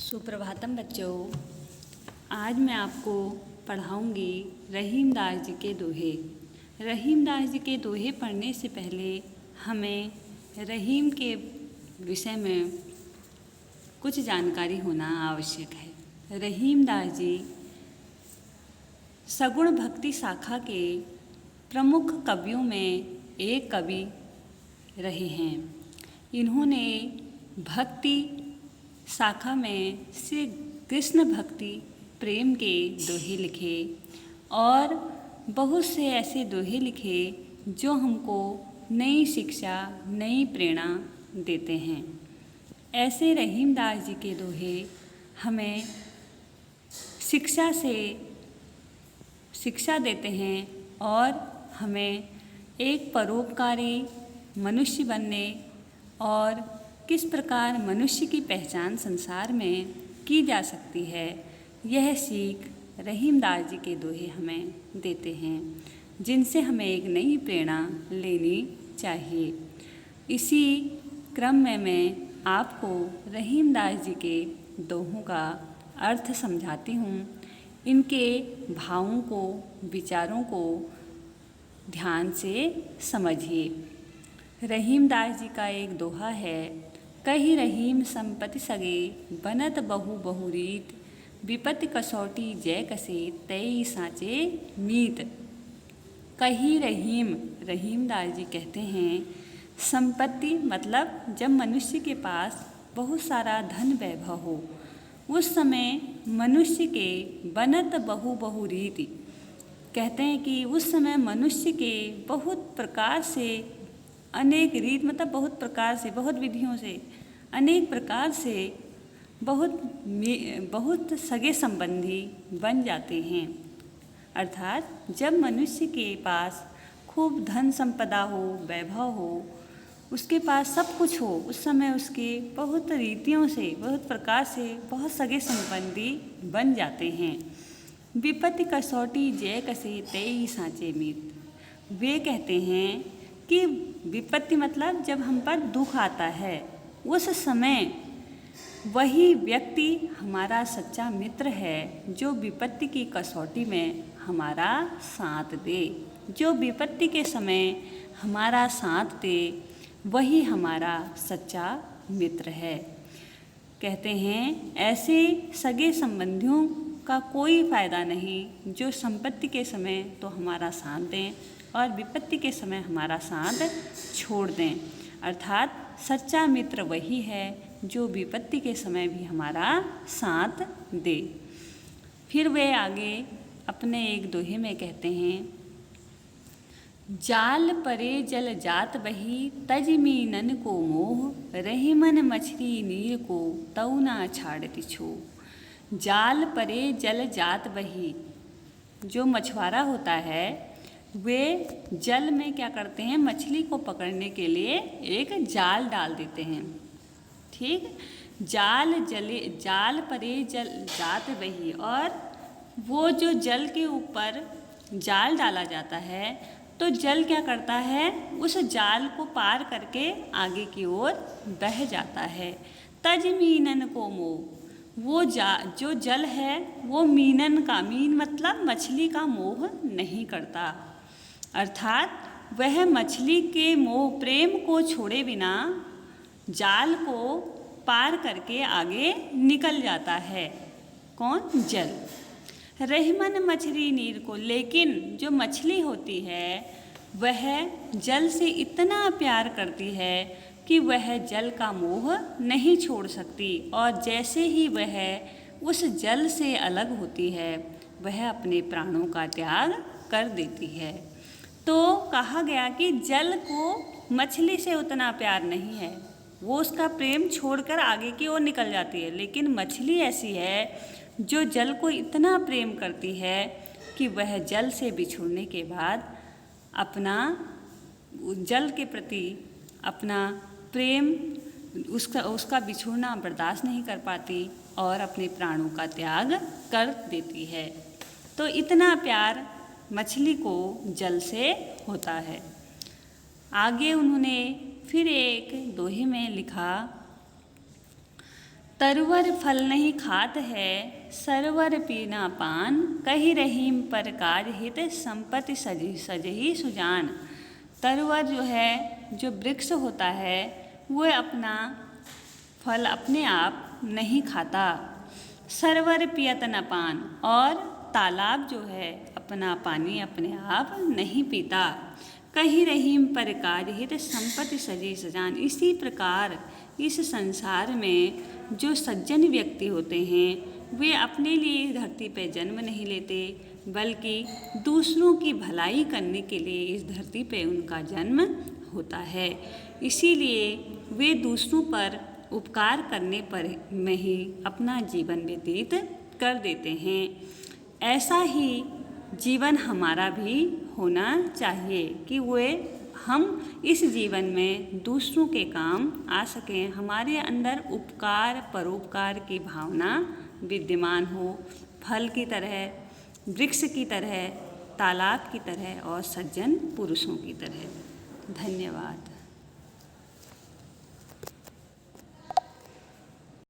सुप्रभातम बच्चों। आज मैं आपको पढ़ाऊंगी रहीमदास जी के दोहे। रहीमदास जी के दोहे पढ़ने से पहले हमें रहीम के विषय में कुछ जानकारी होना आवश्यक है। रहीमदास जी सगुण भक्ति शाखा के प्रमुख कवियों में एक कवि रहे हैं। इन्होंने भक्ति शाखा में श्री कृष्ण भक्ति प्रेम के दोहे लिखे और बहुत से ऐसे दोहे लिखे जो हमको नई शिक्षा, नई प्रेरणा देते हैं। ऐसे रहीमदास जी के दोहे हमें शिक्षा देते हैं और हमें एक परोपकारी मनुष्य बनने और किस प्रकार मनुष्य की पहचान संसार में की जा सकती है, यह सीख रहीमदास जी के दोहे हमें देते हैं, जिनसे हमें एक नई प्रेरणा लेनी चाहिए। इसी क्रम में मैं आपको रहीमदास जी के दोहों का अर्थ समझाती हूँ। इनके भावों को, विचारों को ध्यान से समझिए। रहीमदास जी का एक दोहा है, कही रहीम संपत्ति सगे बनत बहु बहुरीत, विपत्ति कसौटी जय कसे तई साँचे मीत। कही रहीम, रहीमदास जी कहते हैं संपत्ति मतलब जब मनुष्य के पास बहुत सारा धन वैभव हो, उस समय मनुष्य के बनत बहु बहुरीति, कहते हैं कि उस समय मनुष्य के बहुत प्रकार से अनेक रीत मतलब बहुत प्रकार से, बहुत विधियों से, अनेक प्रकार से बहुत सगे संबंधी बन जाते हैं। अर्थात जब मनुष्य के पास खूब धन संपदा हो, वैभव हो, उसके पास सब कुछ हो, उस समय उसके बहुत रीतियों से, बहुत प्रकार से बहुत सगे संबंधी बन जाते हैं। विपत्ति कसौटी जय कसे तई साँचे मीत। वे कहते हैं कि विपत्ति मतलब जब हम पर दुख आता है, उस समय वही व्यक्ति हमारा सच्चा मित्र है जो विपत्ति की कसौटी में हमारा साथ दे। जो विपत्ति के समय हमारा साथ दे वही हमारा सच्चा मित्र है। कहते हैं ऐसे सगे संबंधियों का कोई फ़ायदा नहीं जो संपत्ति के समय तो हमारा साथ दें और विपत्ति के समय हमारा साथ छोड़ दें। अर्थात सच्चा मित्र वही है जो विपत्ति के समय भी हमारा साथ दे। फिर वे आगे अपने एक दोहे में कहते हैं, जाल परे जल जात बही तज मीनन को मोह, रहीमन मछली नीर को तऊ ना छाड़ति छो। जाल परे जल जात बही, जो मछुआरा होता है वे जल में क्या करते हैं, मछली को पकड़ने के लिए एक जाल डाल देते हैं। ठीक, जाल परे जल जात बही, और वो जो जल के ऊपर जाल डाला जाता है तो जल क्या करता है, उस जाल को पार करके आगे की ओर बह जाता है। तज मीनन को मोह, वो जो जल है वो मीनन का, मीन मतलब मछली का मोह नहीं करता। अर्थात वह मछली के मोह प्रेम को छोड़े बिना जाल को पार करके आगे निकल जाता है। कौन? जल। रहीमन मछली नीर को, लेकिन जो मछली होती है वह जल से इतना प्यार करती है कि वह जल का मोह नहीं छोड़ सकती, और जैसे ही वह उस जल से अलग होती है वह अपने प्राणों का त्याग कर देती है। तो कहा गया कि जल को मछली से उतना प्यार नहीं है, वो उसका प्रेम छोड़कर आगे की ओर निकल जाती है, लेकिन मछली ऐसी है जो जल को इतना प्रेम करती है कि वह जल से बिछुड़ने के बाद अपना जल के प्रति अपना प्रेम, उसका बिछुड़ना बर्दाश्त नहीं कर पाती और अपने प्राणों का त्याग कर देती है। तो इतना प्यार मछली को जल से होता है। आगे उन्होंने फिर एक दोहे में लिखा, तरवर फल नहीं खात है, सरवर पीना पान, कही रहीम पर काज हित, संपत्ति सजही सुजान। तरवर जो है, जो वृक्ष होता है, वो अपना फल अपने आप नहीं खाता। सरवर पियत न पान, और तालाब जो है अपना पानी अपने आप नहीं पीता। कहीं रहीम पर काज हित, संपत्ति सजी सजान। इसी प्रकार इस संसार में जो सज्जन व्यक्ति होते हैं, वे अपने लिए इस धरती पर जन्म नहीं लेते, बल्कि दूसरों की भलाई करने के लिए इस धरती पे उनका जन्म होता है। इसीलिए वे दूसरों पर उपकार करने पर में ही अपना जीवन व्यतीत कर देते हैं। ऐसा ही जीवन हमारा भी होना चाहिए कि हम इस जीवन में दूसरों के काम आ सकें, हमारे अंदर उपकार परोपकार की भावना विद्यमान हो, फल की तरह, वृक्ष की तरह, तालाब की तरह और सज्जन पुरुषों की तरह। धन्यवाद।